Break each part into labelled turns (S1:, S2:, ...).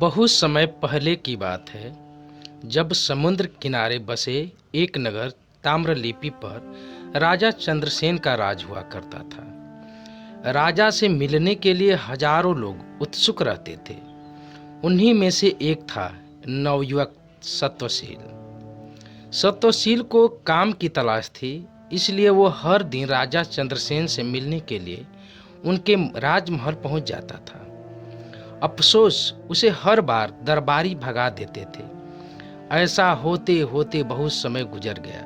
S1: बहुत समय पहले की बात है, जब समुद्र किनारे बसे एक नगर ताम्रलिपि पर राजा चंद्रसेन का राज हुआ करता था। राजा से मिलने के लिए हजारों लोग उत्सुक रहते थे। उन्हीं में से एक था नवयुवक सत्वशील। सत्वशील को काम की तलाश थी, इसलिए वो हर दिन राजा चंद्रसेन से मिलने के लिए उनके राजमहल पहुंच जाता था। अफसोस, उसे हर बार दरबारी भगा देते थे। ऐसा होते होते बहुत समय गुजर गया,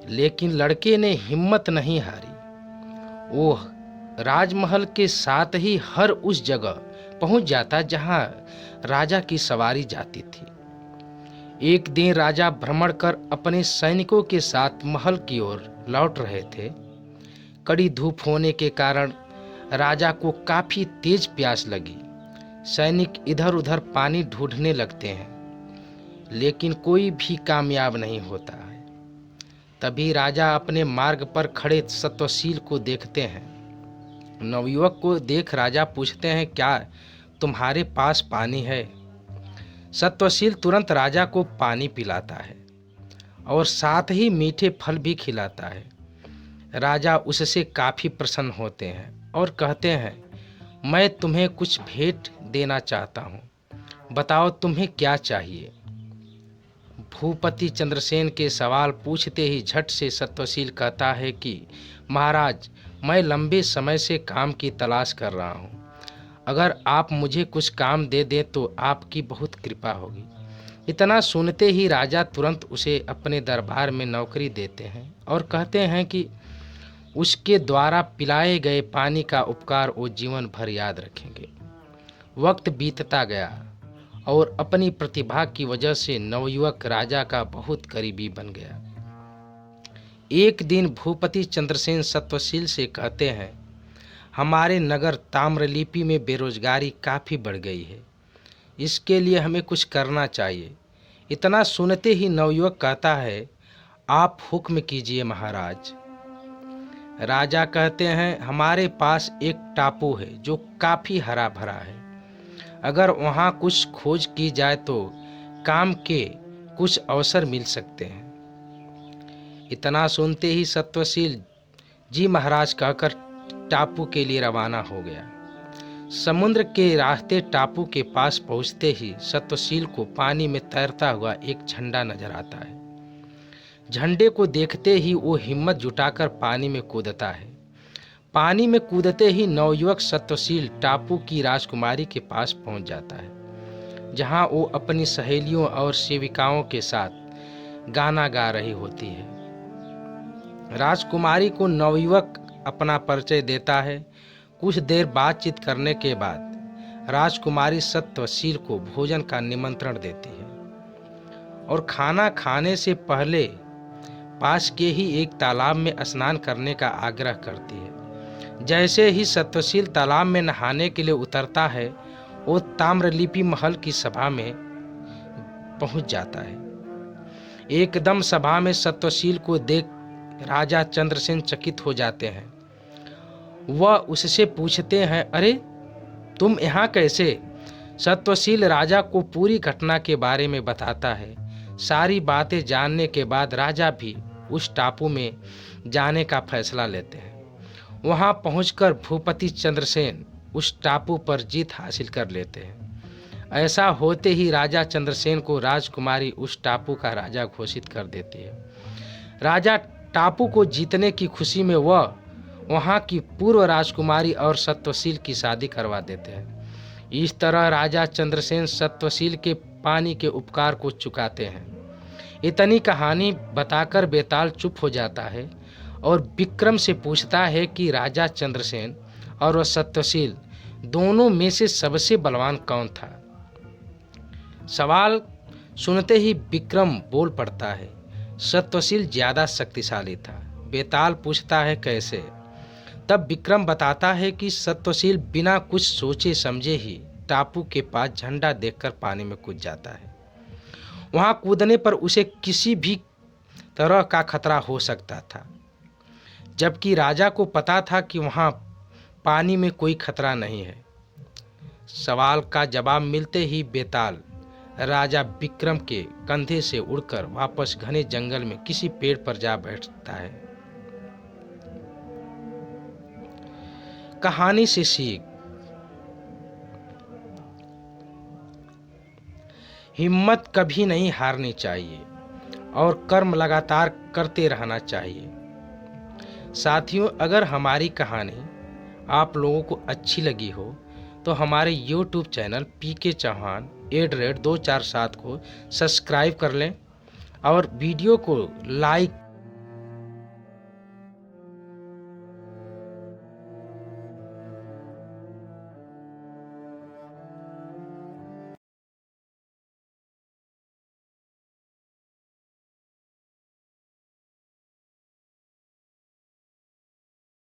S1: लेकिन लड़के ने हिम्मत नहीं हारी। वो राजमहल के साथ ही हर उस जगह पहुंच जाता जहां राजा की सवारी जाती थी। एक दिन राजा भ्रमण कर अपने सैनिकों के साथ महल की ओर लौट रहे थे। कड़ी धूप होने के कारण राजा को काफी तेज प्यास लगी। सैनिक इधर उधर पानी ढूंढने लगते हैं, लेकिन कोई भी कामयाब नहीं होता है। तभी राजा अपने मार्ग पर खड़े सत्वशील को देखते हैं। नवयुवक को देख राजा पूछते हैं, क्या तुम्हारे पास पानी है? सत्वशील तुरंत राजा को पानी पिलाता है और साथ ही मीठे फल भी खिलाता है। राजा उससे काफी प्रसन्न होते हैं और कहते हैं, मैं तुम्हें कुछ भेंट देना चाहता हूँ, बताओ तुम्हें क्या चाहिए? भूपति चंद्रसेन के सवाल पूछते ही झट से सत्वशील कहता है कि महाराज, मैं लंबे समय से काम की तलाश कर रहा हूँ। अगर आप मुझे कुछ काम दे दें तो आपकी बहुत कृपा होगी। इतना सुनते ही राजा तुरंत उसे अपने दरबार में नौकरी देते हैं और कहते हैं कि उसके द्वारा पिलाए गए पानी का उपकार वो जीवन भर याद रखेंगे। वक्त बीतता गया और अपनी प्रतिभा की वजह से नवयुवक राजा का बहुत करीबी बन गया। एक दिन भूपति चंद्रसेन सत्वशील से कहते हैं, हमारे नगर ताम्रलिपि में बेरोजगारी काफ़ी बढ़ गई है। इसके लिए हमें कुछ करना चाहिए। इतना सुनते ही नवयुवक कहता है, आप हुक्म कीजिए महाराज। राजा कहते हैं, हमारे पास एक टापू है जो काफ़ी हरा भरा है। अगर वहाँ कुछ खोज की जाए तो काम के कुछ अवसर मिल सकते हैं। इतना सुनते ही सत्वशील जी महाराज कहकर टापू के लिए रवाना हो गया। समुद्र के रास्ते टापू के पास पहुंचते ही सत्वशील को पानी में तैरता हुआ एक झंडा नजर आता है। झंडे को देखते ही वो हिम्मत जुटाकर पानी में कूदता है। पानी में कूदते ही नवयुवक सत्वशील टापू की राजकुमारी के पास पहुंच जाता है, जहां वो अपनी सहेलियों और सेविकाओं के साथ गाना गा रही होती है। राजकुमारी को नवयुवक अपना परिचय देता है। कुछ देर बातचीत करने के बाद राजकुमारी सत्वशील को भोजन का निमंत्रण देती है और खाना खाने से पहले पास के ही एक तालाब में स्नान करने का आग्रह करती है। जैसे ही सत्वशील तालाब में नहाने के लिए उतरता है, वो ताम्रलिपि महल की सभा में पहुंच जाता है। एकदम सभा में सत्वशील को देख राजा चंद्रसेन चकित हो जाते हैं। वह उससे पूछते हैं, अरे तुम यहाँ कैसे? सत्वशील राजा को पूरी घटना के बारे में बताता है। सारी बातें जानने के बाद राजा भी उस टापू में जाने का फैसला लेते हैं। वहां पहुंचकर भूपति चंद्रसेन उस टापू पर जीत हासिल कर लेते हैं। ऐसा होते ही राजा चंद्रसेन को राजकुमारी उस टापू का राजा घोषित कर देती है। राजा टापू को जीतने की खुशी में वह वहां की पूर्व राजकुमारी और सत्वशील की शादी करवा देते हैं। इस तरह राजा चंद्रसेन सत्वशील के पानी के उपकार को चुकाते हैं। इतनी कहानी बताकर बेताल चुप हो जाता है और विक्रम से पूछता है कि राजा चंद्रसेन और वह सत्वशील दोनों में से सबसे बलवान कौन था? सवाल सुनते ही विक्रम बोल पड़ता है, सत्वशील ज्यादा शक्तिशाली था। बेताल पूछता है, कैसे? तब विक्रम बताता है कि सत्वशील बिना कुछ सोचे समझे ही टापू के पास झंडा देखकर पानी में कूद जाता है। वहां कूदने पर उसे किसी भी तरह का खतरा हो सकता था, जबकि राजा को पता था कि वहां पानी में कोई खतरा नहीं है। सवाल का जवाब मिलते ही बेताल राजा विक्रम के कंधे से उड़कर वापस घने जंगल में किसी पेड़ पर जा बैठता है। कहानी से सीख। हिम्मत कभी नहीं हारनी चाहिए और कर्म लगातार करते रहना चाहिए। साथियों, अगर हमारी कहानी आप लोगों को अच्छी लगी हो तो हमारे YouTube चैनल PK चौहान @ 247 को सब्सक्राइब कर लें और वीडियो को लाइक